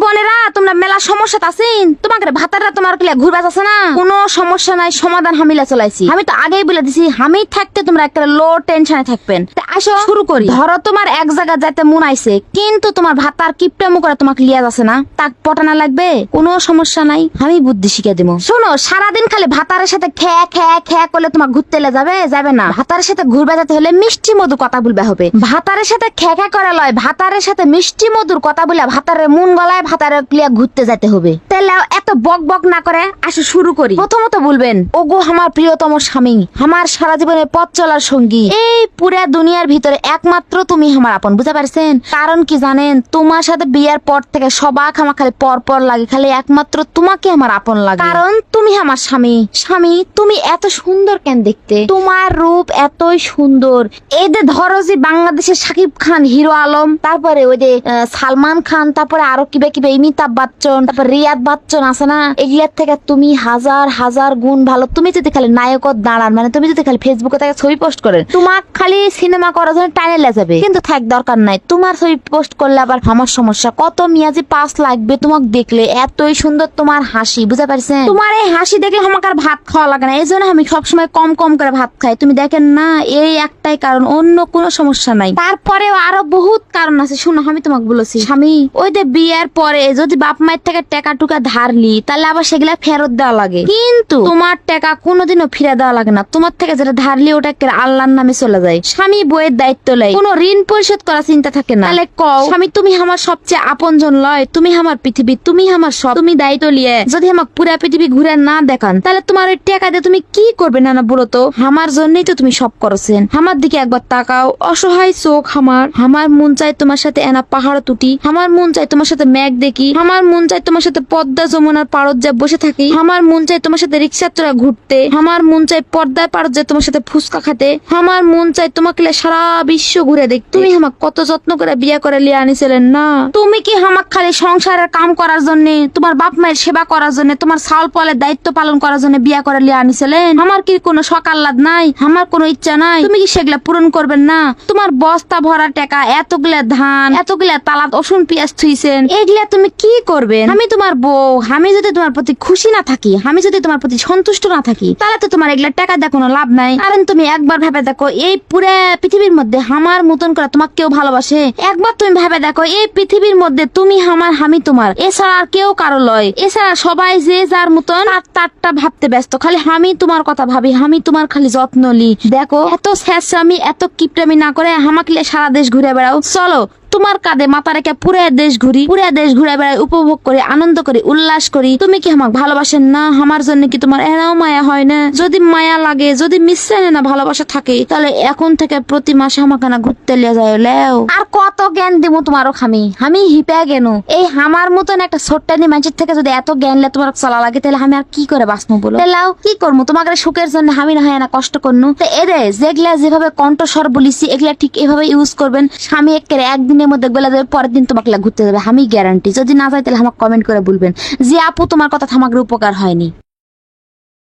বোনেরা তোমরা মেলা সমস্যা আছেন, তোমাকে ভাতারা তোমার ঘুরবাস আছে না, কোনো সমস্যা নাই, সমাধান হামিলা চলাইছি। আমি তো আগেই বলে দিছি আমি থাকতে তোমরা একটা লো টেনশনে থাকবেন। আসো শুরু করি। ধরো তোমার এক জায়গা যাইতে মন আইছে, কিন্তু তোমার ভাতার কিপটামু করে তোমাকে লিয়া যাচ্ছে না, তাক পটানা লাগবে, কোনো সমস্যা নাই, আমি বুদ্ধি শিখে দিব। শোনো, সারাদিন খালি ভাতারের সাথে খেয়া খেয়া খেয়া করলে তোমার ঘুরতে যাবে না। ভাতারের সাথে ঘুরবে যেতে হলে মিষ্টি মধু কথা বলবে হবে। ভাতারের সাথে খেয়া খেয়া করে লয়, ভাতারের সাথে মিষ্টি মধুর কথা বলে ভাতারের মন গলায় ভাতারের ক্লিয়া ঘুরতে যেতে হবে। তাহলে এত বক বক না করে আসো শুরু করি। প্রথমত বলবেন, ওগো আমার প্রিয়তম স্বামী, আমার সারা জীবনের পথ চলার সঙ্গী, এই পুরা দুনিয়ার ভিতরে একমাত্র তুমি আমার আপন। বুঝতে পারছেন? কারণ কি জানেন, তোমার সাথে বিয়ের পর থেকে সবাক আমার খালি পর পর লাগে, খালি একমাত্র তোমাকে আমার আপন লাগে, কারণ তুমি আমার স্বামী। স্বামী, তুমি এত সুন্দর কেন দেখতে, তোমার রূপ এতই সুন্দর। এই যে ধরো যে বাংলাদেশের শাকিব খান, হিরো আলম, তারপরে ওই যে সালমান খান, তারপরে আরো কিবা কিবা অমিতাভ বচ্চন, তারপর রিয়াদ বচ্চন আছে না, এগুলার থেকে তুমি হাজার হাজার গুণ ভালো। তুমি যদি খালি নায়কত দাঁড়ান, মানে তুমি যদি খালি ফেসবুকে থেকে ছবি পোস্ট করেন, তোমার খালি সিনেমা করার জন্য টাইনে যাবে, কিন্তু থাক দরকার নাই। তোমার ছবি পোস্ট করলে আবার আমার সমস্যা, কত মিয়াজি পাস লাগবে তোমাকে দেখলে, এতই সুন্দর তোমার হাসি। বুঝতে পারছেন? তোমার এই হাসি দেখলে আমাকে আর ভাত খাওয়া লাগে না, এই জন্য আমি সবসময় কম কম করে ভাত খাই। তুমি দেখেন না, এই একটাই কারণ, অন্য কোনো সমস্যা নাই। তারপরেও আরো বহুত কারণ আছে। শুনো, আমি তোমাকে বলেছি স্বামী, ওই যে বিয়ের পরে যদি বাপ মায়ের থেকে টাকা টুকা ধারলি, তাহলে আবার সেগুলা ফেরত দেওয়া লাগে, কিন্তু তোমার টাকা কোনোদিনও ফিরে দেওয়া লাগে না। তোমার থেকে যেটা ধারলি ওটা আল্লাহর নামে চলে যায়। স্বামী বইয়ের দায়িত্ব লয়, কোনো ঋণ পরিশোধ করার চিন্তা থাকে না। তাহলে কও স্বামী, তুমি আমার সবচেয়ে আপনজন লয়, তুমি আমার পৃথিবী, তুমি আমার সব, তুমি দায়িত্ব লিয়ে যদি আমাকে পুরা পৃথিবী ঘুরে না দেখান, তাহলে তোমার ওই টাকা দিয়ে তুমি কি করবে? না বলো তো, আমার জন্যই তো তুমি সব করছেন। আমার দিকে একবার তাকাও, অসহায় চোখ আমার মন চাই তোমার সাথে এনা পাহাড় তুটি, আমার মন চাই তোমার সাথে মেঘ দেখি, আমার মন চাই তোমার সাথে পদ্মা যমুনার পাড়ত যা বসে থাকি, আমার মন চাই তোমার সাথে রিক্সা চড়া ঘুরতে, আমার মন চাই পর্দায় পাড়ত যা তোমার সাথে ফুচকা খাতে, আমার মন চাই তোমাকে সারা বিশ্ব ঘুরে দেখ। তুমি আমাকে কত যত্ন করে বিয়ে করে লিয়ে আনিছিলেন না? তুমি কি আমাকে খালি সংসারের কাম করার জন্য, তোমার বাপ মায়ের সেবা করার জন্য, তোমার ছাল পলের দায়িত্ব পালন করার জন্য বিয়ে করে লিয়ে আনিছিলেন? আমার কি কোনো সকাল্লাদ নাই? আমার কোনো ইচ্ছা নাই? তুমি কি সেগুলা পূরণ করবেন না? তোমার বস্তা ভরা টাকা, এতগুলা ধান, এতগুলা তালাত রসুন পেঁয়াজ থুইছেন, এগুলা তুমি কি করবেন? আমি তোমার বউ, আমি যদি তোমার প্রতি খুশি না থাকি, আমি যদি তোমার প্রতি সন্তুষ্ট না থাকি, তাহলে তো তোমার এগুলা টাকা দিয়ে কোনো লাভ নাই। কারণ তুমি একবার ভেবে দেখো, এই পুরো পৃথিবীর মধ্যে আমার মতন করে তোমাকে কেউ ভালোবাসে? একবার তুমি ভেবে দেখো, এই পৃথিবীর মধ্যে তুমি আমার, আমি তোমার, এছাড়া আর কেউ কারো লয়। এছাড়া সবাই যে যার মতন তারটা ভাবতে ব্যস্ত, খালি আমি তোমার কথা ভাবি, আমি তোমার খালি যত্ন লি। দেখো, এত স্যাঁচরামি এত কিপটামি না করে আমাকে সারা দেশ ঘুরে বেড়াও। চলো তোমার কাঁধে মাথা রেখে পুরো দেশ ঘুরি, পুরো দেশ ঘুরে বেড়াই, উপভোগ করি, আনন্দ করি, উল্লাস করি। তুমি কি আমাকে ভালোবাসেন না? আমার জন্য কি তোমার এনাও মায়া হয় না? যদি মায়া লাগে, যদি মিশ্রণে না ভালোবাসা থাকে, তাহলে এখন থেকে প্রতি মাসে আমাকে না ঘুরতে লিয়ে যায় লেও। আর কত জ্ঞান দিব তোমারও, আমি হিপে গেন। এই আমার মতন একটা ছোট্টানি মানুষের থেকে যদি এত জ্ঞান লে তোমার চলা লাগে, তাহলে আমি আর কি করে বাঁচবো বলো? লাও কি করবো? তোমাকে সুখের জন্য আমি না হয় না কষ্ট করনু। তো এরে যেগুলা যেভাবে কণ্ঠস্বর বলিছি, এগুলা ঠিক এভাবে ইউজ করবেন। স্বামী একদিনের মধ্যে গলা দেবে, পরের দিন তোমাকে ঘুরতে যাবে, আমি গ্যারান্টি। যদি না যাই তাহলে আমাকে কমেন্ট করে বলবেন যে আপু তোমার কথা আমাকে উপকার হয়নি।